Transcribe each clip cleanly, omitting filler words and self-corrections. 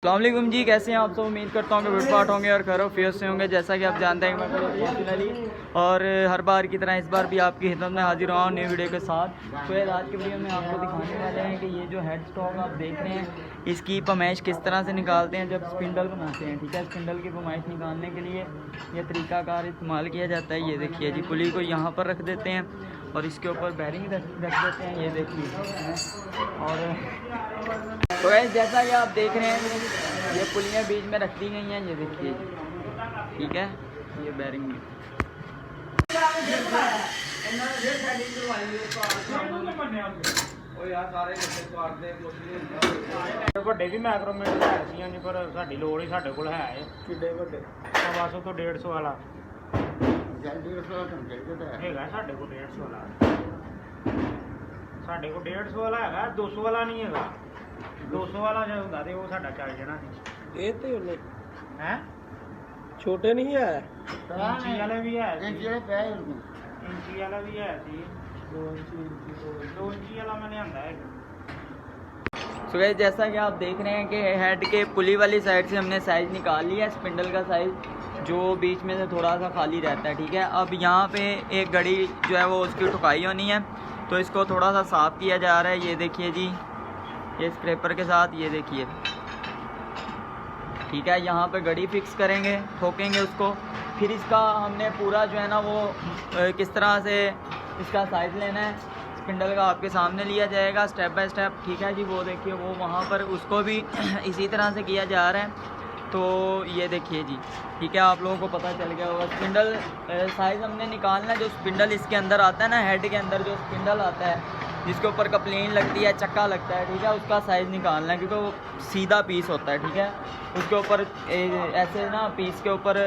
अस्सलामुअलैकुम जी, कैसे हैं आप सब। उम्मीद करता हूँ कि फिटफाट होंगे और खैर फियत से होंगे। जैसा कि आप जानते हैं कि मैं पर्सनली और हर बार की तरह इस बार भी आपकी खिदमत में हाजिर हुआ हूँ न्यू वीडियो के साथ। तो यार आज के वीडियो में आपको दिखाने वाले हैं कि ये जो हेड स्टॉक आप देख रहे हैं इसकी पमाइश किस तरह से निकालते हैं जब स्पिंडल बनाते हैं। ठीक है, स्पिंडल की पमाइश निकालने के लिए ये तरीकाकार इस्तेमाल किया जाता है। ये देखिए जी, पुली को यहाँ पर रख देते हैं और इसके ऊपर बैरिंग रख देते हैं। ये देखिए, और तो गाइस जैसा कि आप देख रहे हैं ये पुलियाँ बीच में रख दी गई हैं। ये देखिए, ठीक है, ये बैरिंग ਵੱਡੇ ਵੀ ਮਾਈਕਰੋਮੀਟਰ ਹੈ ਸੀ ਜੀ, ਪਰ ਸਾਡੀ ਲੋੜ ਹੀ ਸਾਡੇ ਕੋਲ ਹੈ ਕਿੱਡੇ ਵੱਡੇ ਬਸ ਉਹ ਤੋਂ 150 ਵਾਲਾ ਹੈਗਾ ਸਾਡੇ ਕੋਲ 150 ਵਾਲਾ ਸਾਡੇ ਕੋਲ 150 ਵਾਲਾ ਹੈਗਾ 200 ਵਾਲਾ ਨਹੀਂ ਹੈਗਾ 200 ਵਾਲਾ ਜੇ ਹੁੰਦਾ ਤੇ ਉਹ ਸਾਡਾ ਚੱਲ ਜਾਣਾ ਸੀ। ਇਹ ਤੇ ਉਹਨੇ ਹੈ ਛੋਟੇ ਨਹੀਂ ਹੈ ਇੰਚੀ ਵਾਲੇ ਵੀ ਹੈ ਇੰਚੀ ਵਾਲਾ ਵੀ ਹੈ ਸੀ 2 ਇੰਚੀ ਵਾਲਾ मैं ਲਿਆਂਦਾ है। तो गाइस जैसा कि आप देख रहे हैं कि हेड के पुली वाली साइड से हमने साइज़ निकाल लिया है, स्पिंडल का साइज़ जो बीच में से थोड़ा सा खाली रहता है। ठीक है, अब यहाँ पे एक घड़ी जो है वो उसकी ठुकाई होनी है तो इसको थोड़ा सा साफ़ किया जा रहा है। ये देखिए जी, ये स्क्रैपर के साथ, ये देखिए, ठीक है, यहाँ पे घड़ी फिक्स करेंगे, ठोकेंगे उसको। फिर इसका हमने पूरा जो है ना वो किस तरह से इसका साइज़ लेना है स्पिंडल का आपके सामने लिया जाएगा स्टेप बाय स्टेप। ठीक है जी, वो देखिए वो वहाँ पर उसको भी इसी तरह से किया जा रहा है। तो ये देखिए जी, ठीक है, आप लोगों को पता चल गया होगा। स्पिंडल साइज़ हमने निकालना है, जो स्पिंडल इसके अंदर आता है ना, हेड के अंदर जो स्पिंडल आता है जिसके ऊपर कप्लीन लगती है, चक्का लगता है, ठीक है, उसका साइज़ निकालना है क्योंकि वो सीधा पीस होता है। ठीक है, उसके ऊपर ऐसे ना पीस के ऊपर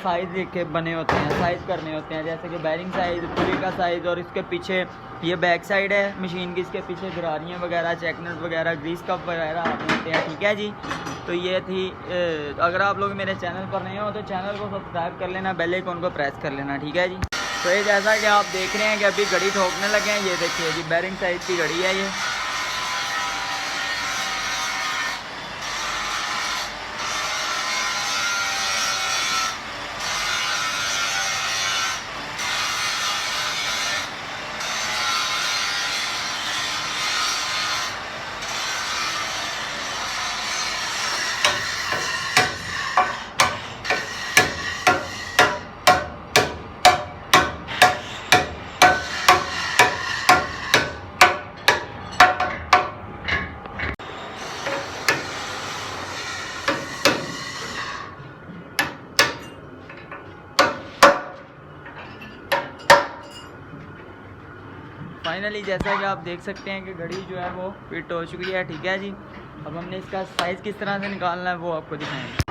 साइज़ लिखे बने होते हैं, साइज़ करने होते हैं, जैसे कि बैरिंग साइज़, पुली का साइज़, और इसके पीछे ये बैक साइड है मशीन की, इसके पीछे गरारियाँ वगैरह, चेकनट वगैरह, ग्रीस कप वगैरह आते होते हैं। ठीक है जी, तो ये थी। अगर आप लोग मेरे चैनल पर नए हो तो चैनल को सब्सक्राइब कर लेना, बेल आइकन को प्रेस कर लेना। ठीक है जी, तो ये जैसा कि आप देख रहे हैं कि अभी घड़ी ठोकने लगे हैं। ये देखिए जी, बैरिंग साइज़ की घड़ी है ये। फाइनली जैसा कि आप देख सकते हैं कि घड़ी जो है वो फिट हो चुकी है। ठीक है जी, अब हमने इसका साइज़ किस तरह से निकालना है वो आपको दिखाएंगे।